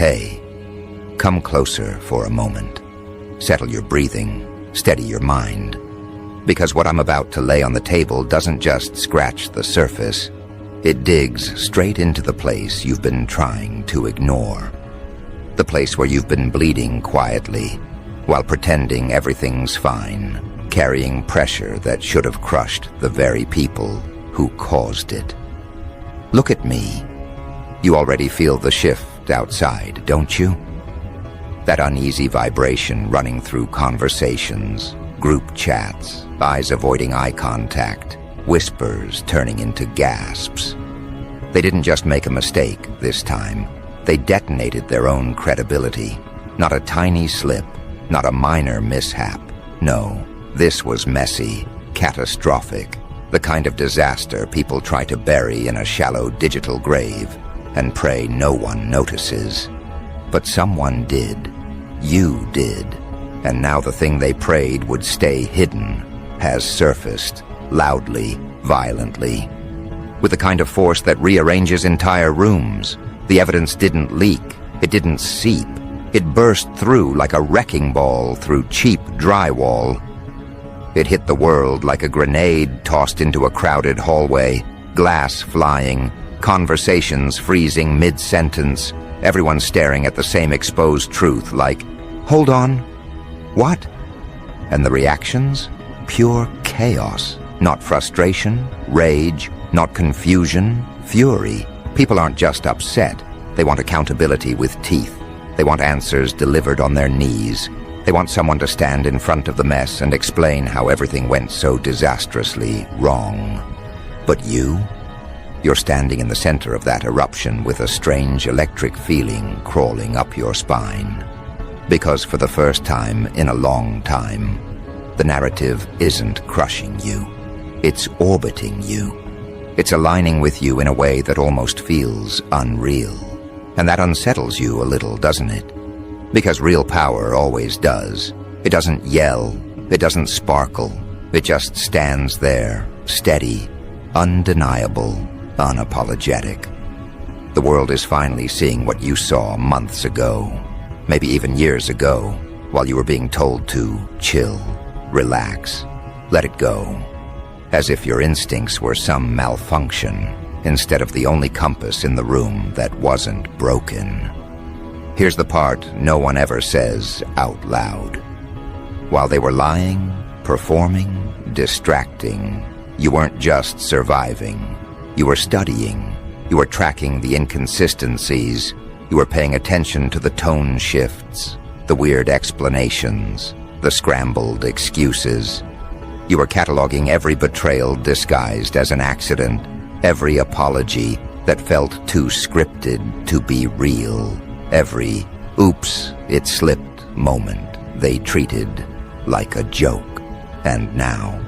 Hey, come closer for a moment. Settle your breathing, steady your mind. Because what I'm about to lay on the table doesn't just scratch the surface. It digs straight into the place you've been trying to ignore. The place where you've been bleeding quietly, while pretending everything's fine, carrying pressure that should have crushed the very people who caused it. Look at me. You already feel the shift outside, don't you? That uneasy vibration running through conversations, group chats, eyes avoiding eye contact, whispers turning into gasps. They didn't just make a mistake this time. They detonated their own credibility. Not a tiny slip, not a minor mishap. No, this was messy, catastrophic, the kind of disaster people try to bury in a shallow digital grave and pray no one notices. But someone did. You did. And now the thing they prayed would stay hidden has surfaced, loudly, violently, with the kind of force that rearranges entire rooms. The evidence didn't leak. It didn't seep. It burst through like a wrecking ball through cheap drywall. It hit the world like a grenade tossed into a crowded hallway, glass flying, conversations freezing mid-sentence, everyone staring at the same exposed truth like, "Hold on, what?" And the reactions? Pure chaos. Not frustration, rage, not confusion, fury. People aren't just upset. They want accountability with teeth. They want answers delivered on their knees. They want someone to stand in front of the mess and explain how everything went so disastrously wrong. But you're standing in the center of that eruption with a strange electric feeling crawling up your spine. Because for the first time in a long time, the narrative isn't crushing you. It's orbiting you. It's aligning with you in a way that almost feels unreal. And that unsettles you a little, doesn't it? Because real power always does. It doesn't yell. It doesn't sparkle. It just stands there, steady, undeniable, unapologetic. The world is finally seeing what you saw months ago, maybe even years ago, while you were being told to chill, relax, let it go, as if your instincts were some malfunction instead of the only compass in the room that wasn't broken. Here's the part no one ever says out loud. While they were lying, performing, distracting, you weren't just surviving. You were studying. You were tracking the inconsistencies. You were paying attention to the tone shifts, the weird explanations, the scrambled excuses. You were cataloging every betrayal disguised as an accident, every apology that felt too scripted to be real, every oops, it slipped moment they treated like a joke. And now,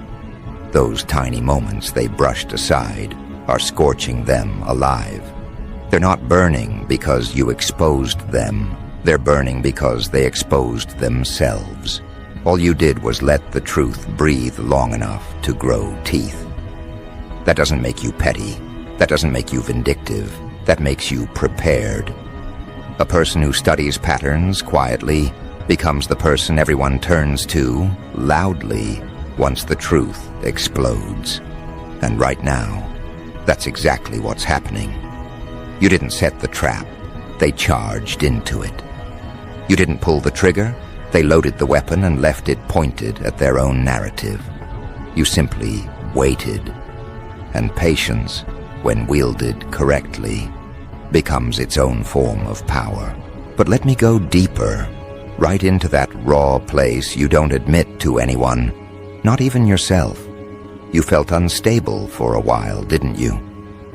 those tiny moments they brushed aside are scorching them alive. They're not burning because you exposed them. They're burning because they exposed themselves. All you did was let the truth breathe long enough to grow teeth. That doesn't make you petty. That doesn't make you vindictive. That makes you prepared. A person who studies patterns quietly becomes the person everyone turns to loudly once the truth explodes. And right now, that's exactly what's happening. You didn't set the trap. They charged into it. You didn't pull the trigger. They loaded the weapon and left it pointed at their own narrative. You simply waited. And patience, when wielded correctly, becomes its own form of power. But let me go deeper, right into that raw place you don't admit to anyone, not even yourself. You felt unstable for a while, didn't you?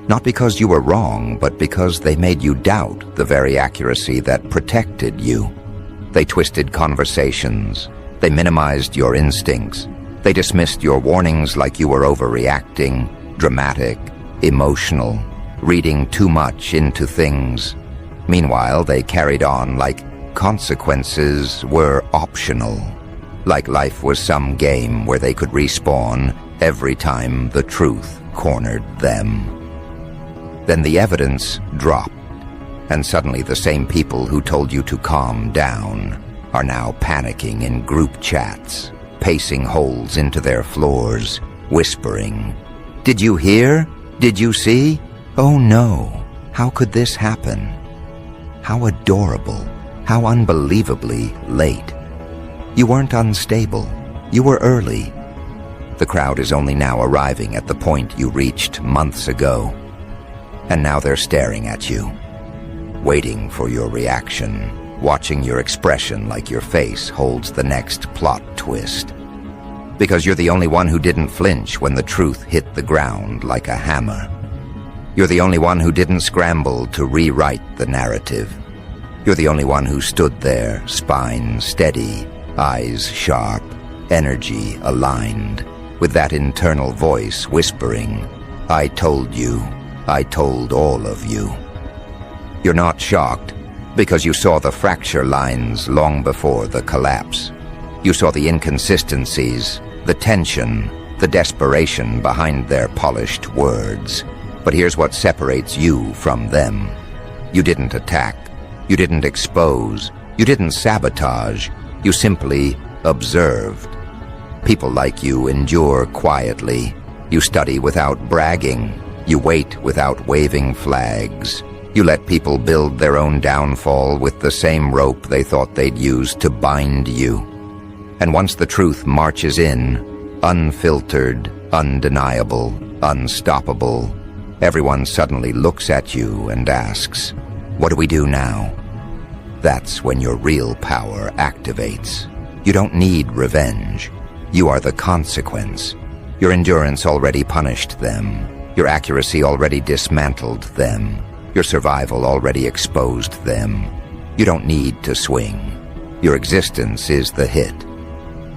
Not because you were wrong, but because they made you doubt the very accuracy that protected you. They twisted conversations. They minimized your instincts. They dismissed your warnings like you were overreacting, dramatic, emotional, reading too much into things. Meanwhile, they carried on like consequences were optional, like life was some game where they could respawn every time the truth cornered them. Then the evidence dropped. And suddenly the same people who told you to calm down are now panicking in group chats, pacing holes into their floors, whispering, "Did you hear? Did you see? Oh no, how could this happen?" How adorable, how unbelievably late. You weren't unstable, you were early. The crowd is only now arriving at the point you reached months ago. And now they're staring at you, waiting for your reaction, watching your expression like your face holds the next plot twist. Because you're the only one who didn't flinch when the truth hit the ground like a hammer. You're the only one who didn't scramble to rewrite the narrative. You're the only one who stood there, spine steady, eyes sharp, energy aligned, with that internal voice whispering, "I told you, I told all of you." You're not shocked, because you saw the fracture lines long before the collapse. You saw the inconsistencies, the tension, the desperation behind their polished words. But here's what separates you from them. You didn't attack, you didn't expose, you didn't sabotage, you simply observed. People like you endure quietly. You study without bragging. You wait without waving flags. You let people build their own downfall with the same rope they thought they'd use to bind you. And once the truth marches in, unfiltered, undeniable, unstoppable, everyone suddenly looks at you and asks, "What do we do now?" That's when your real power activates. You don't need revenge. You are the consequence. Your endurance already punished them. Your accuracy already dismantled them. Your survival already exposed them. You don't need to swing. Your existence is the hit.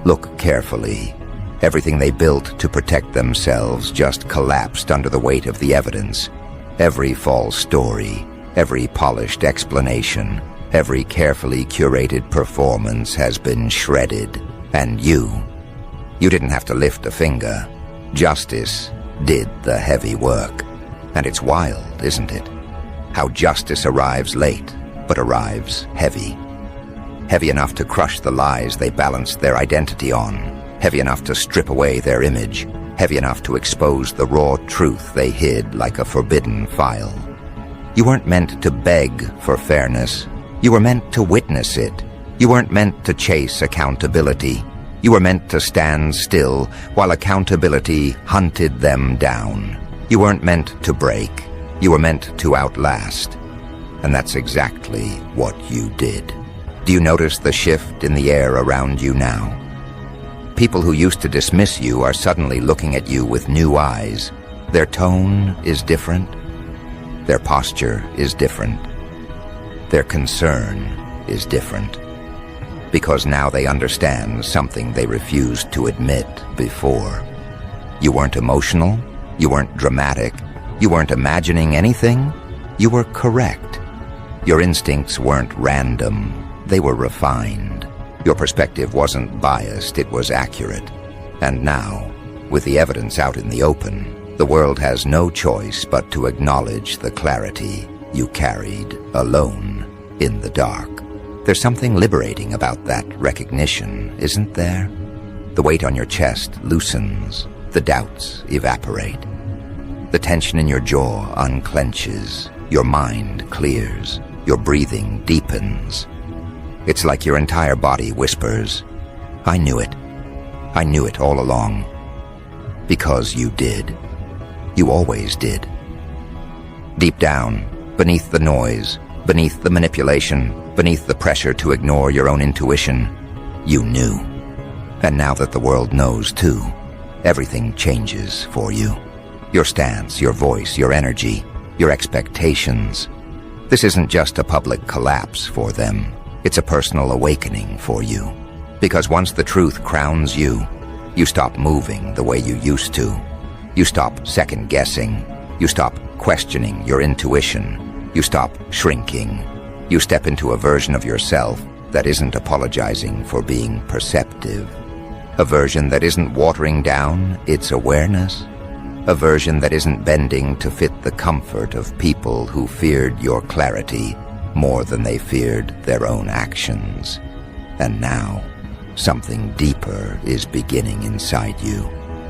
Look carefully. Everything they built to protect themselves just collapsed under the weight of the evidence. Every false story, every polished explanation, every carefully curated performance has been shredded. And you didn't have to lift a finger. Justice did the heavy work. And it's wild, isn't it? How justice arrives late, but arrives heavy. Heavy enough to crush the lies they balanced their identity on. Heavy enough to strip away their image. Heavy enough to expose the raw truth they hid like a forbidden file. You weren't meant to beg for fairness. You were meant to witness it. You weren't meant to chase accountability. You were meant to stand still while accountability hunted them down. You weren't meant to break. You were meant to outlast. And that's exactly what you did. Do you notice the shift in the air around you now? People who used to dismiss you are suddenly looking at you with new eyes. Their tone is different. Their posture is different. Their concern is different. Because now they understand something they refused to admit before. You weren't emotional. You weren't dramatic. You weren't imagining anything. You were correct. Your instincts weren't random. They were refined. Your perspective wasn't biased, it was accurate. And now, with the evidence out in the open, the world has no choice but to acknowledge the clarity you carried alone in the dark. There's something liberating about that recognition, isn't there? The weight on your chest loosens, the doubts evaporate. The tension in your jaw unclenches, your mind clears, your breathing deepens. It's like your entire body whispers, "I knew it. I knew it all along." Because you did. You always did. Deep down, beneath the noise, beneath the manipulation, beneath the pressure to ignore your own intuition, you knew. And now that the world knows too, everything changes for you. Your stance, your voice, your energy, your expectations. This isn't just a public collapse for them. It's a personal awakening for you. Because once the truth crowns you, you stop moving the way you used to. You stop second-guessing. You stop questioning your intuition. You stop shrinking. You step into a version of yourself that isn't apologizing for being perceptive. A version that isn't watering down its awareness. A version that isn't bending to fit the comfort of people who feared your clarity more than they feared their own actions. And now, something deeper is beginning inside you.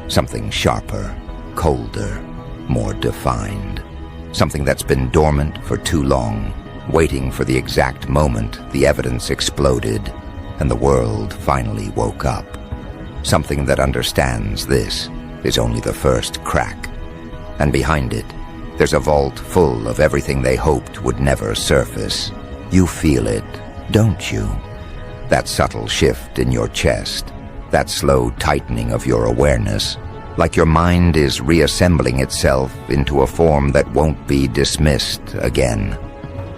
Something sharper, colder, more defined. Something that's been dormant for too long, waiting for the exact moment the evidence exploded and the world finally woke up. Something that understands this is only the first crack. And behind it, there's a vault full of everything they hoped would never surface. You feel it, don't you? That subtle shift in your chest, that slow tightening of your awareness, like your mind is reassembling itself into a form that won't be dismissed again.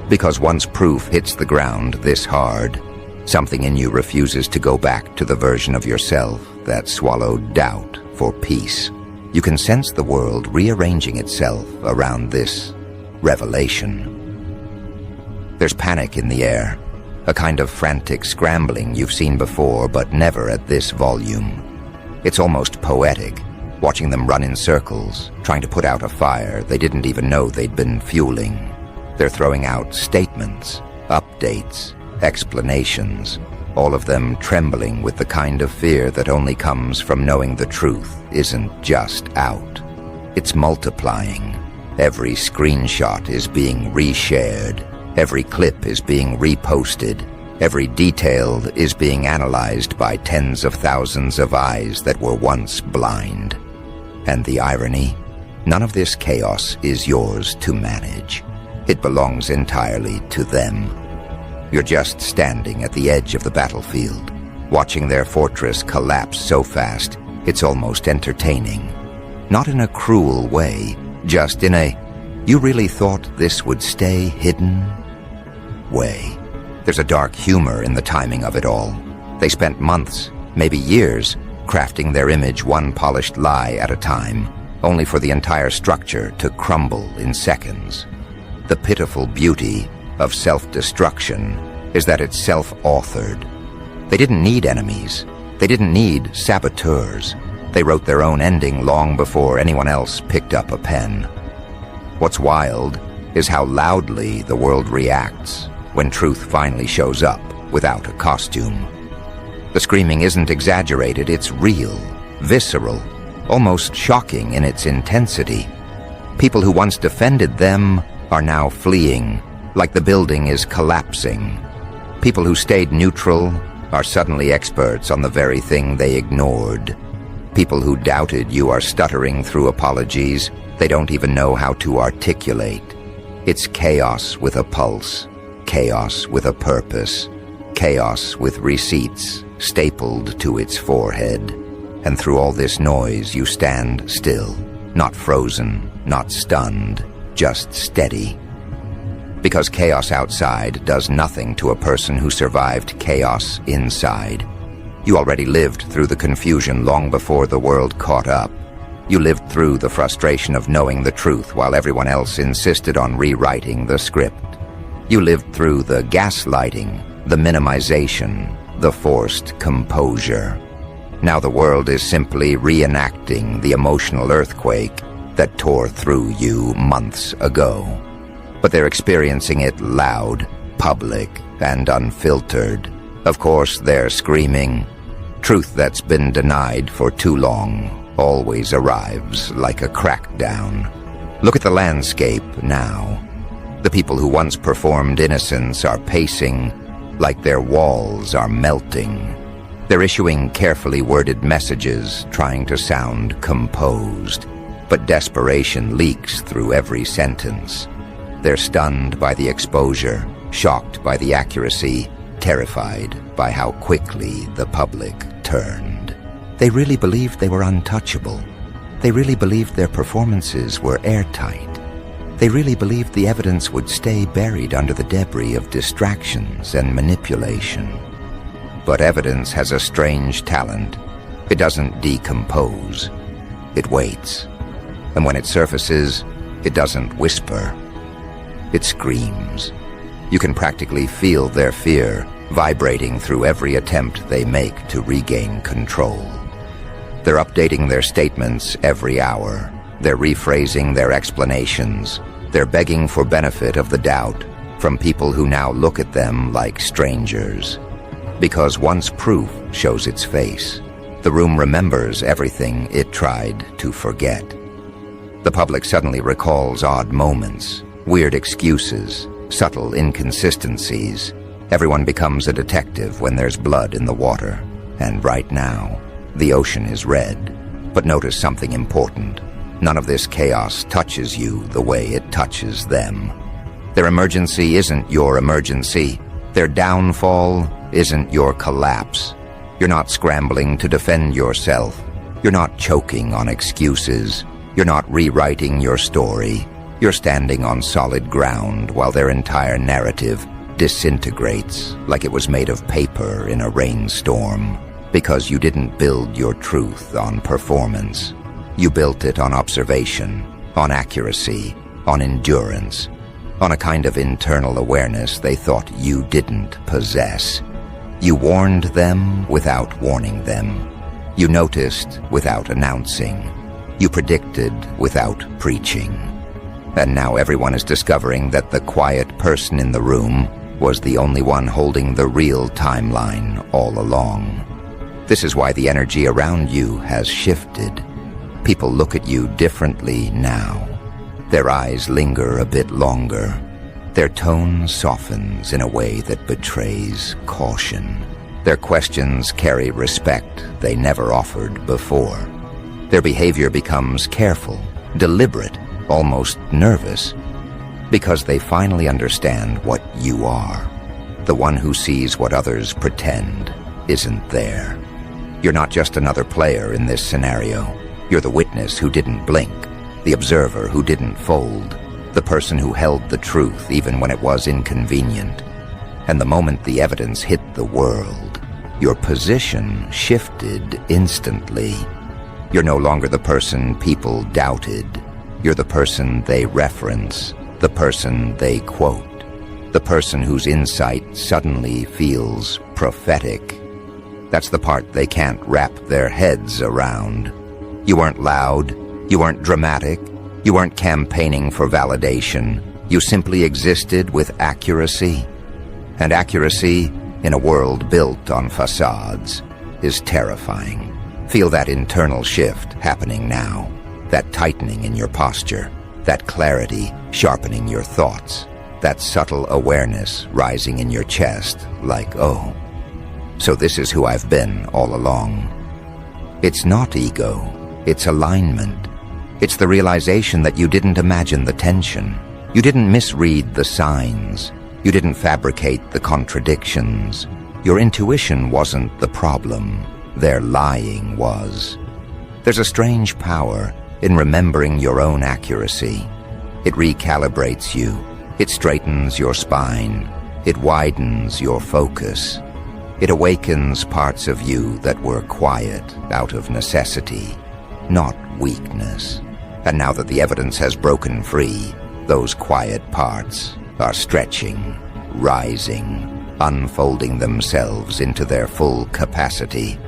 Because once proof hits the ground this hard, something in you refuses to go back to the version of yourself that swallowed doubt for peace. You can sense the world rearranging itself around this revelation. There's panic in the air, a kind of frantic scrambling you've seen before but never at this volume. It's almost poetic, watching them run in circles, trying to put out a fire they didn't even know they'd been fueling. They're throwing out statements, updates, explanations, all of them trembling with the kind of fear that only comes from knowing the truth isn't just out. It's multiplying. Every screenshot is being reshared. Every clip is being reposted. Every detail is being analyzed by tens of thousands of eyes that were once blind. And the irony? None of this chaos is yours to manage. It belongs entirely to them. You're just standing at the edge of the battlefield, watching their fortress collapse so fast, it's almost entertaining. Not in a cruel way, just in a, you really thought this would stay hidden way. There's a dark humor in the timing of it all. They spent months, maybe years, crafting their image one polished lie at a time, only for the entire structure to crumble in seconds. The pitiful beauty of self-destruction is that it's self-authored. They didn't need enemies. They didn't need saboteurs. They wrote their own ending long before anyone else picked up a pen. What's wild is how loudly the world reacts when truth finally shows up without a costume. The screaming isn't exaggerated, it's real, visceral, almost shocking in its intensity. People who once defended them are now fleeing, like the building is collapsing. People who stayed neutral are suddenly experts on the very thing they ignored. People who doubted you are stuttering through apologies they don't even know how to articulate. It's chaos with a pulse, chaos with a purpose, chaos with receipts stapled to its forehead. And through all this noise you stand still, not frozen, not stunned, just steady. Because chaos outside does nothing to a person who survived chaos inside. You already lived through the confusion long before the world caught up. You lived through the frustration of knowing the truth while everyone else insisted on rewriting the script. You lived through the gaslighting, the minimization, the forced composure. Now the world is simply reenacting the emotional earthquake that tore through you months ago. But they're experiencing it loud, public, and unfiltered. Of course, they're screaming. Truth that's been denied for too long always arrives like a crackdown. Look at the landscape now. The people who once performed innocence are pacing like their walls are melting. They're issuing carefully worded messages, trying to sound composed, but desperation leaks through every sentence. They're stunned by the exposure, shocked by the accuracy, terrified by how quickly the public turned. They really believed they were untouchable. They really believed their performances were airtight. They really believed the evidence would stay buried under the debris of distractions and manipulation. But evidence has a strange talent. It doesn't decompose. It waits. And when it surfaces, it doesn't whisper. It screams. You can practically feel their fear vibrating through every attempt they make to regain control. They're updating their statements every hour. They're rephrasing their explanations. They're begging for benefit of the doubt, from people who now look at them like strangers. Because once proof shows its face, the room remembers everything it tried to forget. The public suddenly recalls odd moments, weird excuses, subtle inconsistencies. Everyone becomes a detective when there's blood in the water. And right now, the ocean is red. But notice something important. None of this chaos touches you the way it touches them. Their emergency isn't your emergency. Their downfall isn't your collapse. You're not scrambling to defend yourself. You're not choking on excuses. You're not rewriting your story. You're standing on solid ground while their entire narrative disintegrates like it was made of paper in a rainstorm. Because you didn't build your truth on performance. You built it on observation, on accuracy, on endurance, on a kind of internal awareness they thought you didn't possess. You warned them without warning them. You noticed without announcing. You predicted without preaching. And now everyone is discovering that the quiet person in the room was the only one holding the real timeline all along. This is why the energy around you has shifted. People look at you differently now. Their eyes linger a bit longer. Their tone softens in a way that betrays caution. Their questions carry respect they never offered before. Their behavior becomes careful, deliberate, almost nervous, because they finally understand what you are. The one who sees what others pretend isn't there. You're not just another player in this scenario. You're the witness who didn't blink, the observer who didn't fold, the person who held the truth even when it was inconvenient. And the moment the evidence hit the world, your position shifted instantly. You're no longer the person people doubted. You're the person they reference, the person they quote, the person whose insight suddenly feels prophetic. That's the part they can't wrap their heads around. You weren't loud, you weren't dramatic, you weren't campaigning for validation. You simply existed with accuracy. And accuracy, in a world built on facades, is terrifying. Feel that internal shift happening now, that tightening in your posture, that clarity sharpening your thoughts, that subtle awareness rising in your chest like, oh, so this is who I've been all along. It's not ego, it's alignment. It's the realization that you didn't imagine the tension. You didn't misread the signs. You didn't fabricate the contradictions. Your intuition wasn't the problem. Their lying was. There's a strange power in remembering your own accuracy. It recalibrates you. It straightens your spine. It widens your focus. It awakens parts of you that were quiet out of necessity, not weakness. And now that the evidence has broken free, those quiet parts are stretching, rising, unfolding themselves into their full capacity.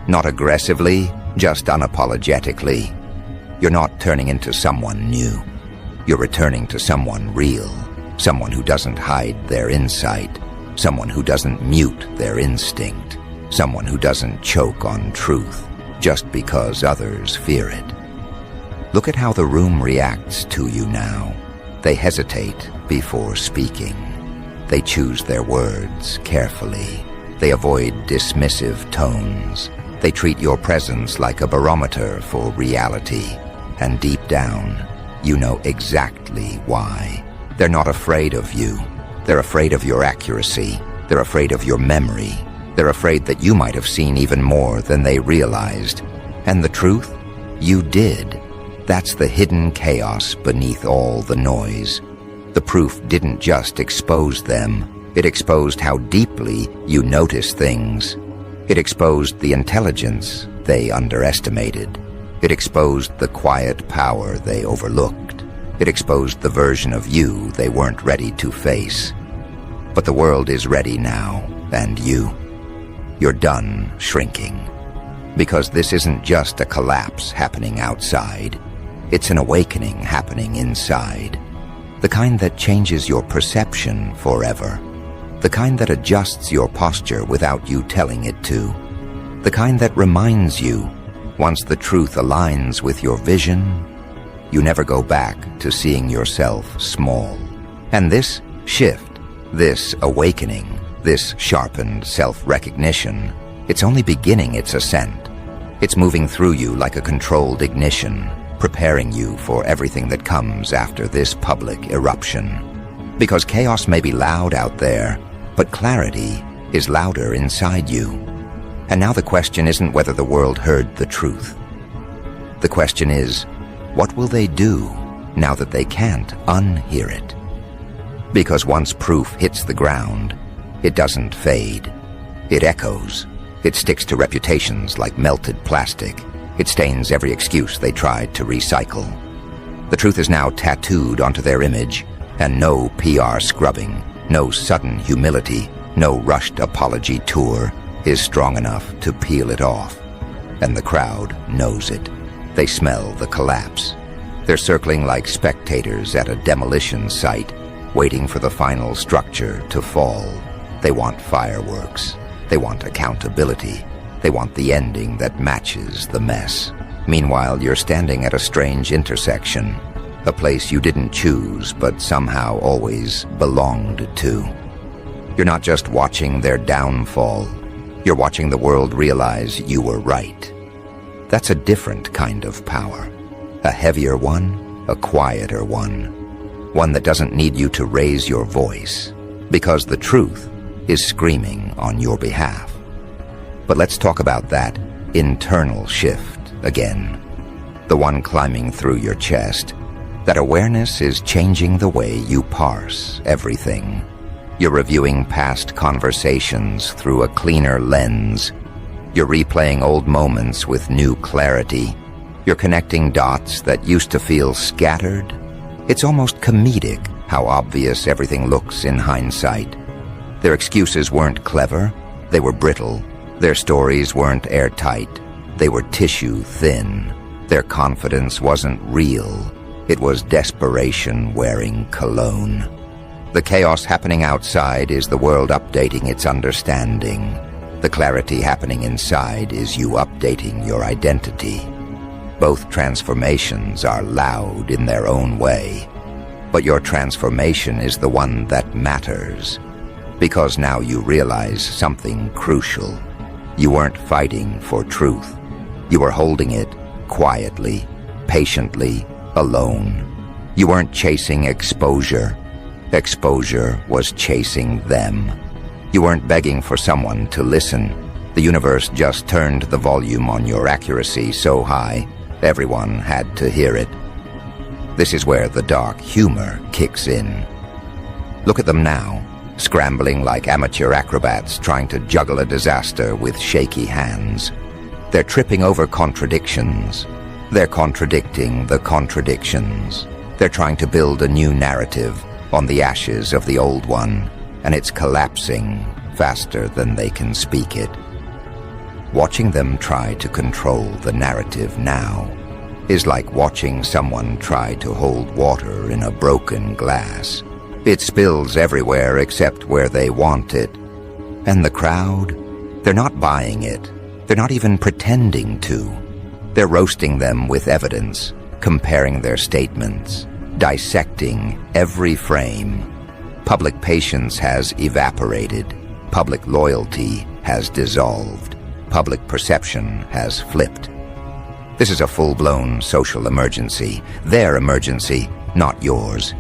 Not aggressively, just unapologetically. You're not turning into someone new. You're returning to someone real, someone who doesn't hide their insight, someone who doesn't mute their instinct, someone who doesn't choke on truth just because others fear it. Look at how the room reacts to you now. They hesitate before speaking. They choose their words carefully. They avoid dismissive tones. They treat your presence like a barometer for reality. And deep down, you know exactly why. They're not afraid of you. They're afraid of your accuracy. They're afraid of your memory. They're afraid that you might have seen even more than they realized. And the truth? You did. That's the hidden chaos beneath all the noise. The proof didn't just expose them. It exposed how deeply you notice things. It exposed the intelligence they underestimated. It exposed the quiet power they overlooked. It exposed the version of you they weren't ready to face. But the world is ready now, and you're done shrinking. Because this isn't just a collapse happening outside. It's an awakening happening inside. The kind that changes your perception forever. The kind that adjusts your posture without you telling it to. The kind that reminds you, once the truth aligns with your vision, you never go back to seeing yourself small. And this shift, this awakening, this sharpened self-recognition, it's only beginning its ascent. It's moving through you like a controlled ignition, preparing you for everything that comes after this public eruption. Because chaos may be loud out there, but clarity is louder inside you. And now the question isn't whether the world heard the truth. The question is, what will they do now that they can't unhear it? Because once proof hits the ground, it doesn't fade. It echoes. It sticks to reputations like melted plastic. It stains every excuse they tried to recycle. The truth is now tattooed onto their image, and no PR scrubbing, no sudden humility, no rushed apology tour is strong enough to peel it off. And the crowd knows it. They smell the collapse. They're circling like spectators at a demolition site, waiting for the final structure to fall. They want fireworks. They want accountability. They want the ending that matches the mess. Meanwhile, you're standing at a strange intersection, a place you didn't choose but somehow always belonged to. You're not just watching their downfall. You're watching the world realize you were right. That's a different kind of power. A heavier one, a quieter one. One that doesn't need you to raise your voice, because the truth is screaming on your behalf. But let's talk about that internal shift again. The one climbing through your chest. That awareness is changing the way you parse everything. You're reviewing past conversations through a cleaner lens. You're replaying old moments with new clarity. You're connecting dots that used to feel scattered. It's almost comedic how obvious everything looks in hindsight. Their excuses weren't clever. They were brittle. Their stories weren't airtight. They were tissue thin. Their confidence wasn't real. It was desperation wearing cologne. The chaos happening outside is the world updating its understanding. The clarity happening inside is you updating your identity. Both transformations are loud in their own way, but your transformation is the one that matters, because now you realize something crucial. You weren't fighting for truth. You were holding it quietly, patiently, alone. You weren't chasing exposure. Exposure was chasing them. You weren't begging for someone to listen. The universe just turned the volume on your accuracy so high, everyone had to hear it. This is where the dark humor kicks in. Look at them now, scrambling like amateur acrobats trying to juggle a disaster with shaky hands. They're tripping over contradictions. They're contradicting the contradictions. They're trying to build a new narrative on the ashes of the old one, and it's collapsing faster than they can speak it. Watching them try to control the narrative now is like watching someone try to hold water in a broken glass. It spills everywhere except where they want it. And the crowd, they're not buying it. They're not even pretending to. They're roasting them with evidence, comparing their statements, dissecting every frame. Public patience has evaporated. Public loyalty has dissolved. Public perception has flipped. This is a full-blown social emergency. Their emergency, not yours.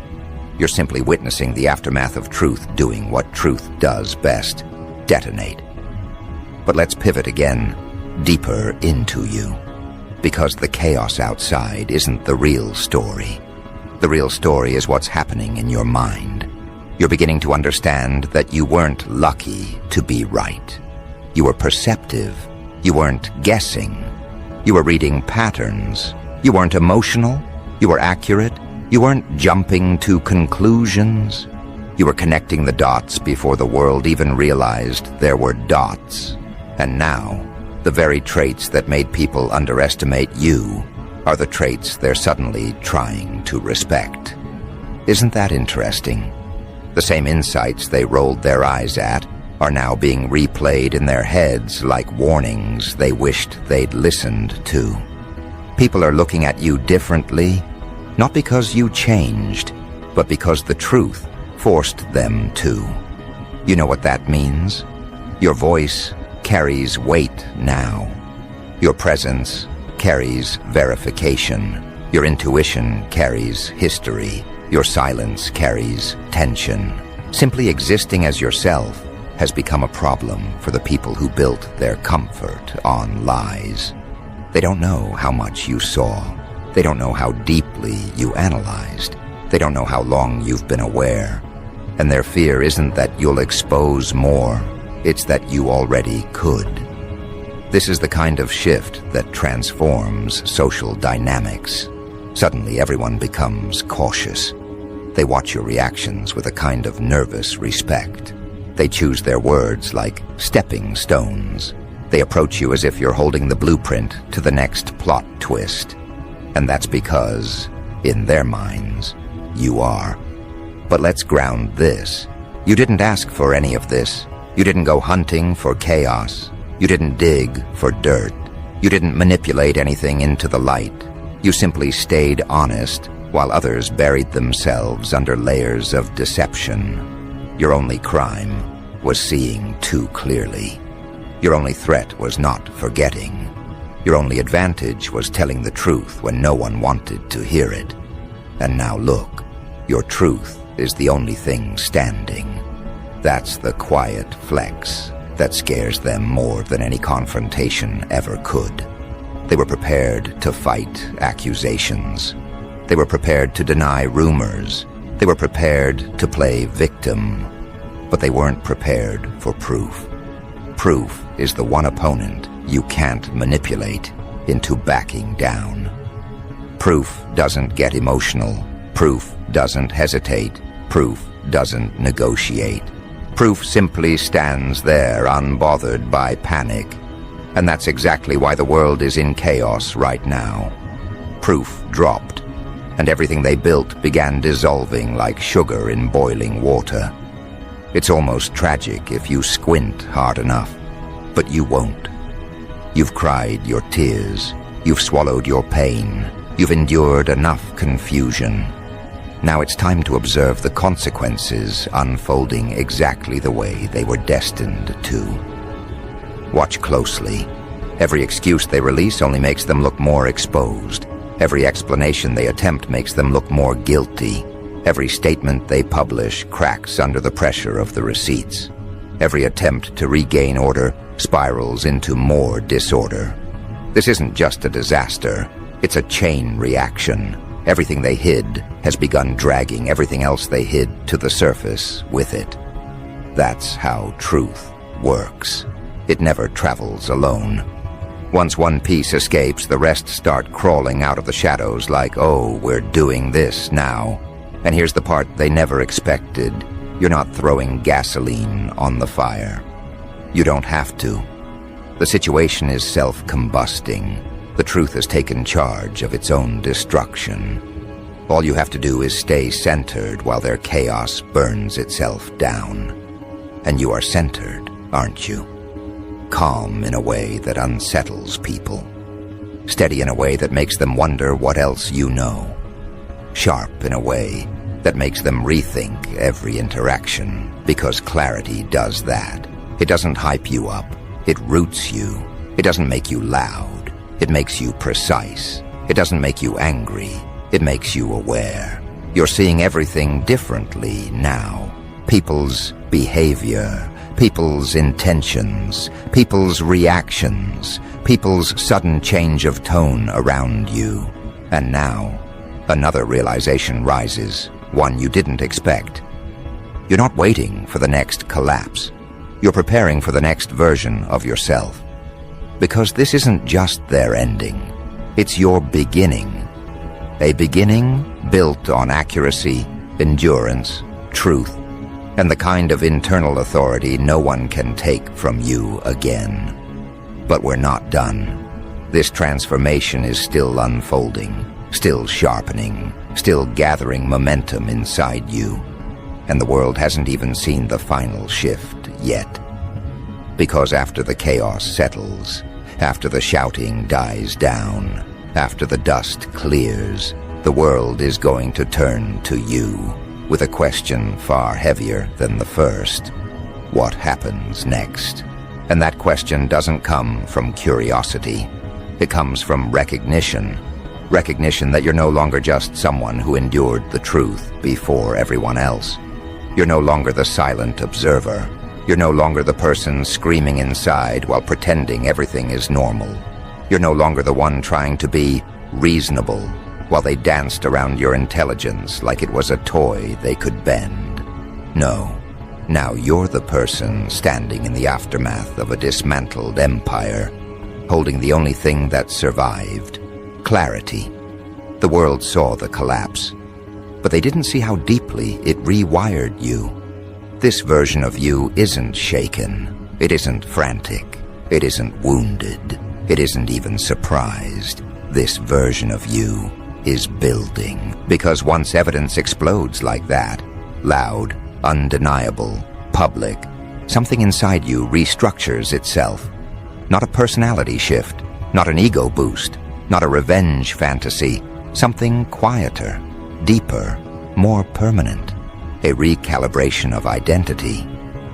You're simply witnessing the aftermath of truth doing what truth does best: detonate. But let's pivot again, deeper into you. Because the chaos outside isn't the real story. The real story is what's happening in your mind. You're beginning to understand that you weren't lucky to be right. You were perceptive. You weren't guessing. You were reading patterns. You weren't emotional. You were accurate. You weren't jumping to conclusions. You were connecting the dots before the world even realized there were dots. And now, the very traits that made people underestimate you are the traits they're suddenly trying to respect. Isn't that interesting? The same insights they rolled their eyes at are now being replayed in their heads like warnings they wished they'd listened to. People are looking at you differently, not because you changed, but because the truth forced them to. You know what that means? Your voice carries weight now. Your presence carries verification. Your intuition carries history. Your silence carries tension. Simply existing as yourself has become a problem for the people who built their comfort on lies. They don't know how much you saw. They don't know how deeply you analyzed. They don't know how long you've been aware. And their fear isn't that you'll expose more, it's that you already could. This is the kind of shift that transforms social dynamics. Suddenly everyone becomes cautious. They watch your reactions with a kind of nervous respect. They choose their words like stepping stones. They approach you as if you're holding the blueprint to the next plot twist. And that's because, in their minds, you are. But let's ground this. You didn't ask for any of this. You didn't go hunting for chaos. You didn't dig for dirt. You didn't manipulate anything into the light. You simply stayed honest while others buried themselves under layers of deception. Your only crime was seeing too clearly. Your only threat was not forgetting. Your only advantage was telling the truth when no one wanted to hear it. And now look, your truth is the only thing standing. That's the quiet flex that scares them more than any confrontation ever could. They were prepared to fight accusations. They were prepared to deny rumors. They were prepared to play victim. But they weren't prepared for proof. Proof is the one opponent you can't manipulate into backing down. Proof doesn't get emotional. Proof doesn't hesitate. Proof doesn't negotiate. Proof simply stands there unbothered by panic. And that's exactly why the world is in chaos right now. Proof dropped, and everything they built began dissolving like sugar in boiling water. It's almost tragic if you squint hard enough, but you won't. You've cried your tears. You've swallowed your pain. You've endured enough confusion. Now it's time to observe the consequences unfolding exactly the way they were destined to. Watch closely. Every excuse they release only makes them look more exposed. Every explanation they attempt makes them look more guilty. Every statement they publish cracks under the pressure of the receipts. Every attempt to regain order spirals into more disorder. This isn't just a disaster, it's a chain reaction. Everything they hid has begun dragging everything else they hid to the surface with it. That's how truth works. It never travels alone. Once one piece escapes, the rest start crawling out of the shadows like, oh, we're doing this now. And here's the part they never expected. You're not throwing gasoline on the fire. You don't have to. The situation is self-combusting. The truth has taken charge of its own destruction. All you have to do is stay centered while their chaos burns itself down. And you are centered, aren't you? Calm in a way that unsettles people. Steady in a way that makes them wonder what else you know. Sharp in a way that makes them rethink every interaction, because clarity does that. It doesn't hype you up. It roots you. It doesn't make you loud. It makes you precise. It doesn't make you angry. It makes you aware. You're seeing everything differently now. People's behavior, people's intentions, people's reactions, people's sudden change of tone around you. And now, another realization rises, one you didn't expect. You're not waiting for the next collapse. You're preparing for the next version of yourself. Because this isn't just their ending. It's your beginning. A beginning built on accuracy, endurance, truth, and the kind of internal authority no one can take from you again. But we're not done. This transformation is still unfolding, still sharpening, still gathering momentum inside you. And the world hasn't even seen the final shift yet. Because after the chaos settles, after the shouting dies down, after the dust clears, the world is going to turn to you with a question far heavier than the first. What happens next? And that question doesn't come from curiosity. It comes from recognition. Recognition that you're no longer just someone who endured the truth before everyone else. You're no longer the silent observer. You're no longer the person screaming inside while pretending everything is normal. You're no longer the one trying to be reasonable while they danced around your intelligence like it was a toy they could bend. No. Now you're the person standing in the aftermath of a dismantled empire, holding the only thing that survived: clarity. The world saw the collapse, but they didn't see how deeply it rewired you. This version of you isn't shaken. It isn't frantic. It isn't wounded. It isn't even surprised. This version of you is building. Because once evidence explodes like that, loud, undeniable, public, something inside you restructures itself. Not a personality shift, not an ego boost, not a revenge fantasy, something quieter, deeper, more permanent. A recalibration of identity,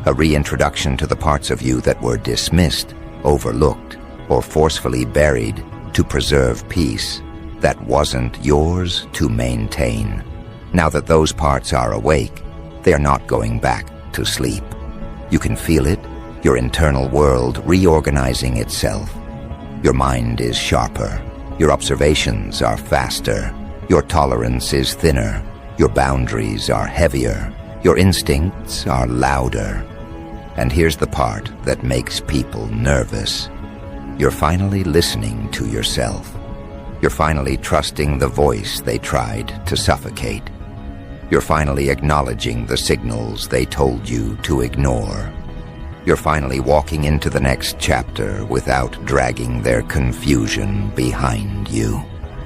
a reintroduction to the parts of you that were dismissed, overlooked, or forcefully buried to preserve peace that wasn't yours to maintain. Now that those parts are awake, they are not going back to sleep. You can feel it, your internal world reorganizing itself. Your mind is sharper, your observations are faster, your tolerance is thinner, your boundaries are heavier, your instincts are louder. And here's the part that makes people nervous. You're finally listening to yourself. You're finally trusting the voice they tried to suffocate. You're finally acknowledging the signals they told you to ignore. You're finally walking into the next chapter without dragging their confusion behind you.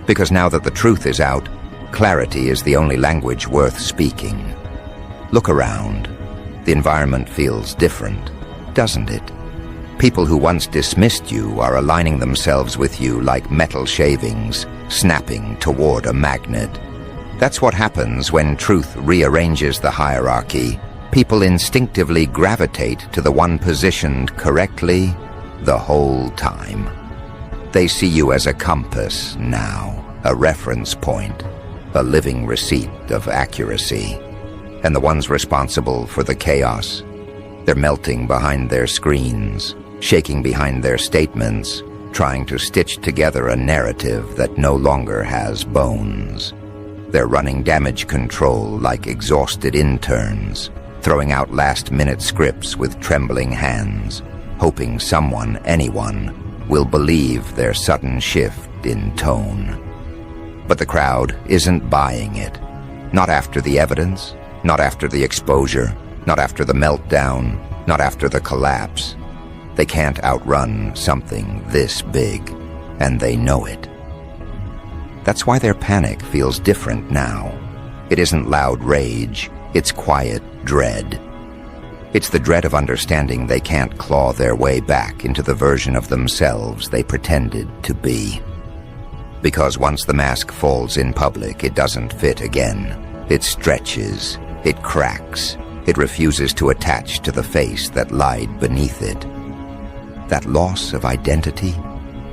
Because now that the truth is out, clarity is the only language worth speaking. Look around. The environment feels different, doesn't it? People who once dismissed you are aligning themselves with you like metal shavings, snapping toward a magnet. That's what happens when truth rearranges the hierarchy. People instinctively gravitate to the one positioned correctly the whole time. They see you as a compass now, a reference point, a living receipt of accuracy. And the ones responsible for the chaos, they're melting behind their screens, shaking behind their statements, trying to stitch together a narrative that no longer has bones. They're running damage control like exhausted interns, throwing out last-minute scripts with trembling hands, hoping someone, anyone, will believe their sudden shift in tone. But the crowd isn't buying it. Not after the evidence, not after the exposure, not after the meltdown, not after the collapse. They can't outrun something this big, and they know it. That's why their panic feels different now. It isn't loud rage, it's quiet dread. It's the dread of understanding they can't claw their way back into the version of themselves they pretended to be. Because once the mask falls in public, it doesn't fit again. It stretches, it cracks, it refuses to attach to the face that lied beneath it. That loss of identity,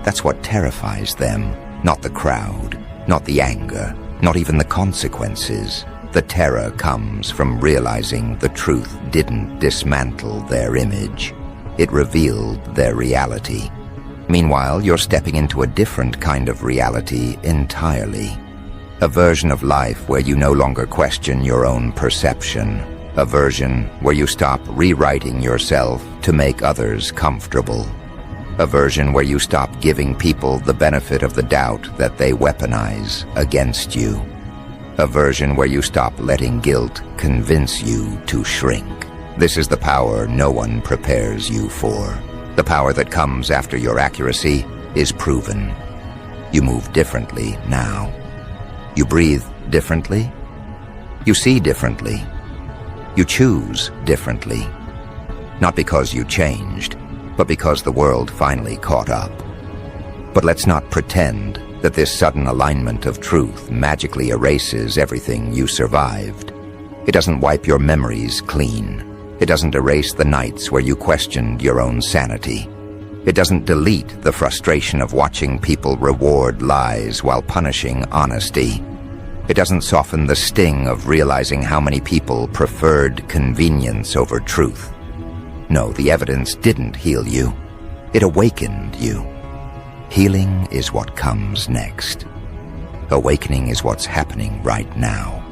that's what terrifies them, not the crowd, not the anger, not even the consequences. The terror comes from realizing the truth didn't dismantle their image. It revealed their reality. Meanwhile, you're stepping into a different kind of reality entirely. A version of life where you no longer question your own perception. A version where you stop rewriting yourself to make others comfortable. A version where you stop giving people the benefit of the doubt that they weaponize against you. A version where you stop letting guilt convince you to shrink. This is the power no one prepares you for. The power that comes after your accuracy is proven. You move differently now. You breathe differently? You see differently. You choose differently. Not because you changed, but because the world finally caught up. But let's not pretend that this sudden alignment of truth magically erases everything you survived. It doesn't wipe your memories clean. It doesn't erase the nights where you questioned your own sanity. It doesn't delete the frustration of watching people reward lies while punishing honesty. It doesn't soften the sting of realizing how many people preferred convenience over truth. No, the evidence didn't heal you. It awakened you. Healing is what comes next. Awakening is what's happening right now.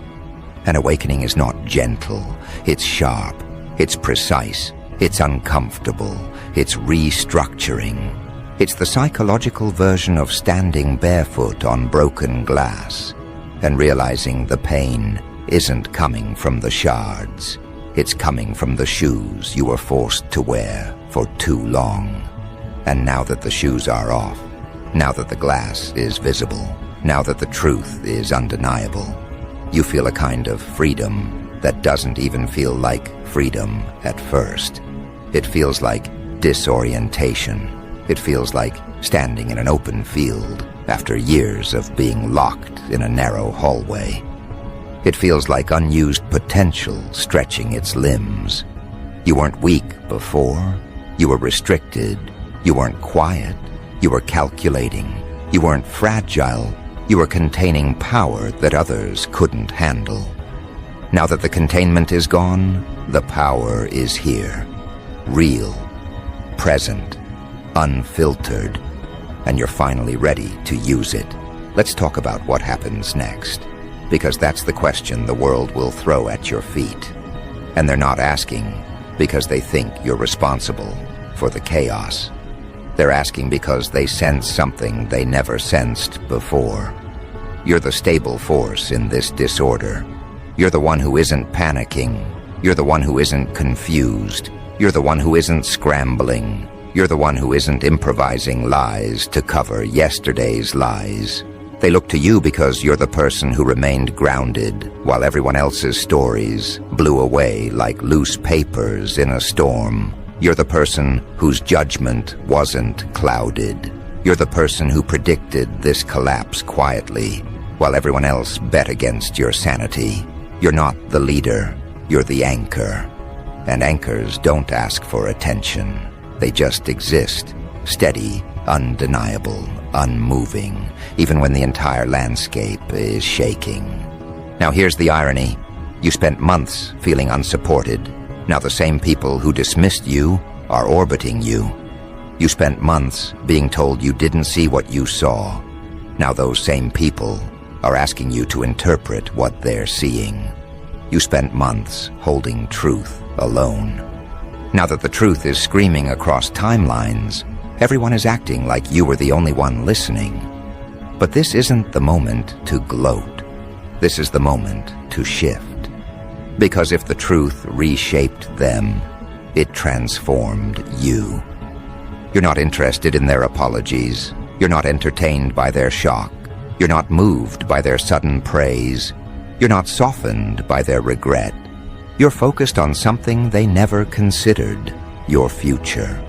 And awakening is not gentle. It's sharp. It's precise. It's uncomfortable. It's restructuring. It's the psychological version of standing barefoot on broken glass and realizing the pain isn't coming from the shards. It's coming from the shoes you were forced to wear for too long. And now that the shoes are off, now that the glass is visible, now that the truth is undeniable, you feel a kind of freedom that doesn't even feel like freedom at first. It feels like disorientation. It feels like standing in an open field after years of being locked in a narrow hallway. It feels like unused potential stretching its limbs. You weren't weak before. You were restricted. You weren't quiet. You were calculating. You weren't fragile. You were containing power that others couldn't handle. Now that the containment is gone, the power is here. Real, present, unfiltered, and you're finally ready to use it. Let's talk about what happens next, because that's the question the world will throw at your feet. And they're not asking because they think you're responsible for the chaos. They're asking because they sense something they never sensed before. You're the stable force in this disorder. You're the one who isn't panicking. You're the one who isn't confused. You're the one who isn't scrambling. You're the one who isn't improvising lies to cover yesterday's lies. They look to you because you're the person who remained grounded while everyone else's stories blew away like loose papers in a storm. You're the person whose judgment wasn't clouded. You're the person who predicted this collapse quietly while everyone else bet against your sanity. You're not the leader, you're the anchor. And anchors don't ask for attention. They just exist, steady, undeniable, unmoving, even when the entire landscape is shaking. Now here's the irony. You spent months feeling unsupported. Now the same people who dismissed you are orbiting you. You spent months being told you didn't see what you saw. Now those same people are asking you to interpret what they're seeing. You spent months holding truth alone. Now that the truth is screaming across timelines, everyone is acting like you were the only one listening. But this isn't the moment to gloat. This is the moment to shift. Because if the truth reshaped them, it transformed you. You're not interested in their apologies. You're not entertained by their shock. You're not moved by their sudden praise. You're not softened by their regret. You're focused on something they never considered, your future.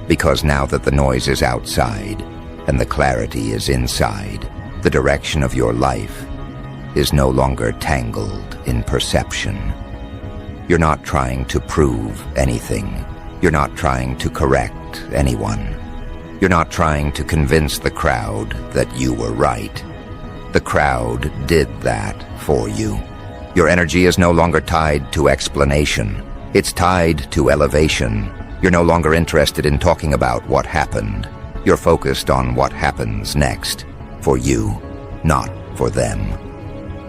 Because now that the noise is outside and the clarity is inside, the direction of your life is no longer tangled in perception. You're not trying to prove anything. You're not trying to correct anyone. You're not trying to convince the crowd that you were right. The crowd did that for you. Your energy is no longer tied to explanation. It's tied to elevation. You're no longer interested in talking about what happened. You're focused on what happens next. For you, not for them.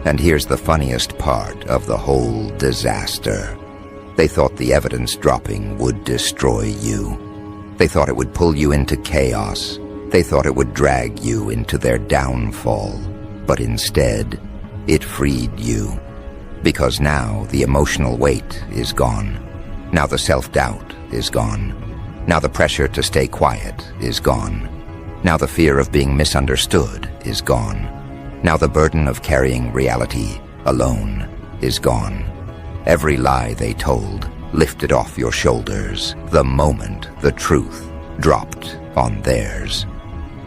And here's the funniest part of the whole disaster. They thought the evidence dropping would destroy you. They thought it would pull you into chaos. They thought it would drag you into their downfall. But instead, it freed you. Because now the emotional weight is gone. Now the self-doubt is gone. Now the pressure to stay quiet is gone. Now the fear of being misunderstood is gone. Now the burden of carrying reality alone is gone. Every lie they told lifted off your shoulders the moment the truth dropped on theirs.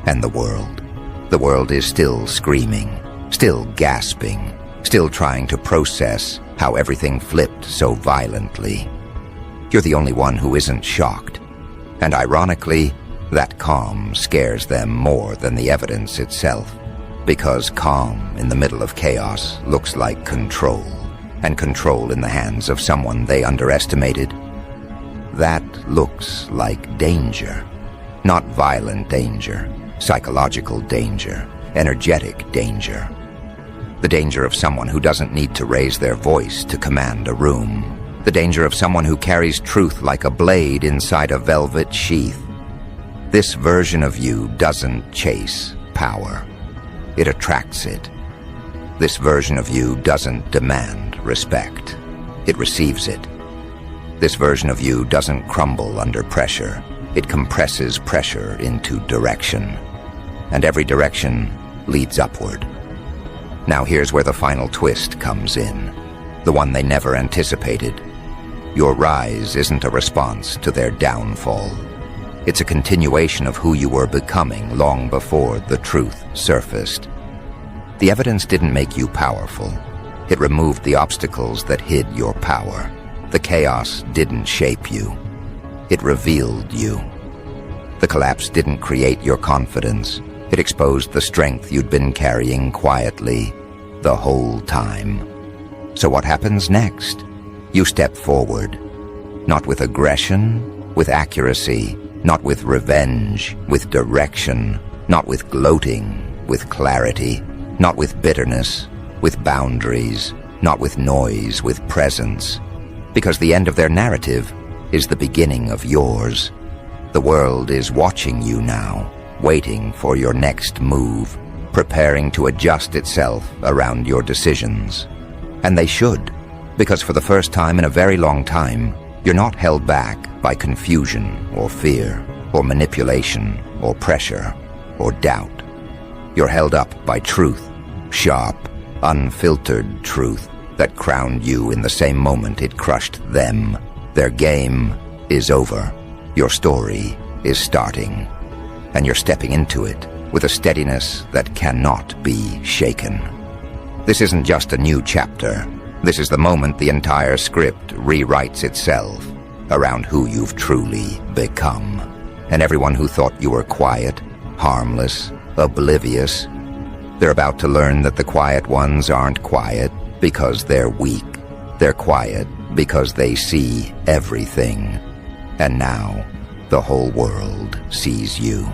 And the world is still screaming, still gasping, still trying to process how everything flipped so violently. You're the only one who isn't shocked. And ironically, that calm scares them more than the evidence itself. Because calm in the middle of chaos looks like control, and control in the hands of someone they underestimated, that looks like danger. Not violent danger, psychological danger, energetic danger. The danger of someone who doesn't need to raise their voice to command a room. The danger of someone who carries truth like a blade inside a velvet sheath. This version of you doesn't chase power. It attracts it. This version of you doesn't demand respect. It receives it. This version of you doesn't crumble under pressure. It compresses pressure into direction. And every direction leads upward. Now here's where the final twist comes in. The one they never anticipated. Your rise isn't a response to their downfall. It's a continuation of who you were becoming long before the truth surfaced. The evidence didn't make you powerful. It removed the obstacles that hid your power. The chaos didn't shape you. It revealed you. The collapse didn't create your confidence. It exposed the strength you'd been carrying quietly the whole time. So what happens next? You step forward, not with aggression, with accuracy, not with revenge, with direction, not with gloating, with clarity, not with bitterness, with boundaries, not with noise, with presence. Because the end of their narrative is the beginning of yours. The world is watching you now, waiting for your next move, preparing to adjust itself around your decisions. And they should. Because for the first time in a very long time, you're not held back by confusion or fear or manipulation or pressure or doubt. You're held up by truth, sharp, unfiltered truth that crowned you in the same moment it crushed them. Their game is over. Your story is starting. And you're stepping into it with a steadiness that cannot be shaken. This isn't just a new chapter. This is the moment the entire script rewrites itself around who you've truly become. And everyone who thought you were quiet, harmless, oblivious, they're about to learn that the quiet ones aren't quiet because they're weak. They're quiet because they see everything. And now, the whole world sees you.